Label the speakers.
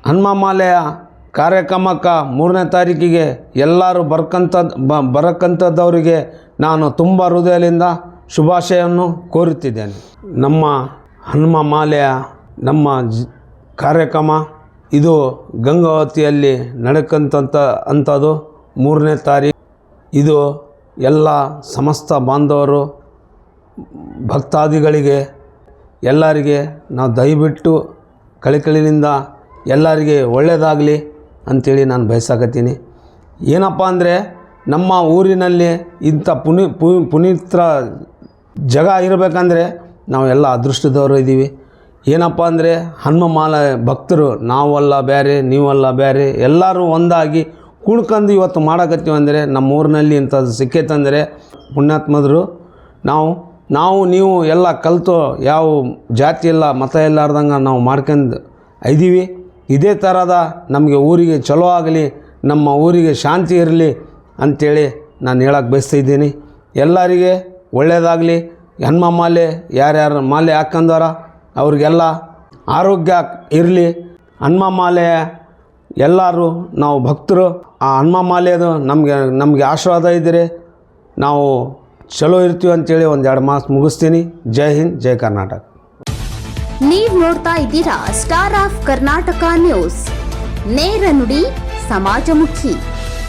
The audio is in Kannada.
Speaker 1: ಹನುಮಮಾಲೆಯ ಕಾರ್ಯಕ್ರಮಕ್ಕೆ 3ನೇ ತಾರೀಕಿಗೆ ಎಲ್ಲರೂ ಬರಕ್ಕಂಥದ್ದವರಿಗೆ ನಾನು ತುಂಬ ಹೃದಯದಿಂದ ಶುಭಾಶಯವನ್ನು ಕೋರುತ್ತಿದ್ದೇನೆ. ನಮ್ಮ ಹನುಮಮಾಲೆಯ ಕಾರ್ಯಕ್ರಮ ಇದು ಗಂಗಾವತಿಯಲ್ಲಿ ಅಂಥದ್ದು 3ನೇ ತಾರೀಕು. ಇದು ಎಲ್ಲ ಸಮಸ್ತ ಬಾಂಧವರು ಭಕ್ತಾದಿಗಳಿಗೆ ಎಲ್ಲರಿಗೆ ನಾವು ದಯವಿಟ್ಟು ಕಳಿಕಳಿನಿಂದ ಎಲ್ಲರಿಗೆ ಒಳ್ಳೆಯದಾಗಲಿ ಅಂಥೇಳಿ ನಾನು ಬಯಸಕತ್ತೀನಿ. ಏನಪ್ಪ ಅಂದರೆ ನಮ್ಮ ಊರಿನಲ್ಲಿ ಇಂಥ ಪುನೀತರ ಜಾಗ ಇರಬೇಕಂದ್ರೆ ನಾವು ಎಲ್ಲ ಅದೃಷ್ಟದವರು ಇದ್ದೀವಿ. ಏನಪ್ಪ ಅಂದರೆ ಹನುಮಮಾಲೆ ಭಕ್ತರು ನಾವಲ್ಲ ಬೇರೆ ನೀವಲ್ಲ ಬೇರೆ ಎಲ್ಲರೂ ಒಂದಾಗಿ ಕುಣ್ಕೊಂಡು ಇವತ್ತು ಮಾಡಕತ್ತೀವಿ ಅಂದರೆ ನಮ್ಮ ಊರಿನಲ್ಲಿ ಇಂಥದ್ದು ಸಿಕ್ಕೈತಂದರೆ ಪುಣ್ಯಾತ್ಮದರು ನಾವು ನೀವು ಎಲ್ಲ ಕಲಿತು ಯಾವ ಜಾತಿ ಇಲ್ಲ ಮತ ಇಲ್ಲಾರ್ದಂಗೆ ನಾವು ಮಾಡ್ಕೊಂಡು ಇದ್ದೀವಿ. ಇದೇ ಥರದ ನಮಗೆ ಊರಿಗೆ ಚಲೋ ಆಗಲಿ, ನಮ್ಮ ಊರಿಗೆ ಶಾಂತಿ ಇರಲಿ ಅಂಥೇಳಿ ನಾನು ಹೇಳಕ್ಕೆ ಬಯಸ್ತಿದ್ದೀನಿ. ಎಲ್ಲರಿಗೆ ಒಳ್ಳೆಯದಾಗಲಿ. ಹನುಮಮಾಲೆ ಯಾರ್ಯಾರು ಮಾಲೆ ಹಾಕ್ಕಂದಾರ ಅವ್ರಿಗೆಲ್ಲ ಆರೋಗ್ಯ ಇರಲಿ. ಹನುಮಮಾಲೆಯ ಎಲ್ಲರೂ ನಾವು ಭಕ್ತರು. ಆ ಹನುಮಮಾಲೆಯದು ನಮಗೆ ಆಶೀರ್ವಾದ ಇದ್ದರೆ ನಾವು ಚಲೋ ಇರ್ತೀವಿ ಅಂತೇಳಿ 2 ಮಾತು ಮುಗಿಸ್ತೀನಿ. ಜೈ ಹಿಂದ್, ಜೈ ಕರ್ನಾಟಕ.
Speaker 2: ನೀವು ನೋಡ್ತಾ ಇದ್ದೀರಾ ಸ್ಟಾರ್ ಆಫ್ ಕರ್ನಾಟಕ ನ್ಯೂಸ್, ನೇರ ನುಡಿ ಸಮಾಜಮುಖಿ.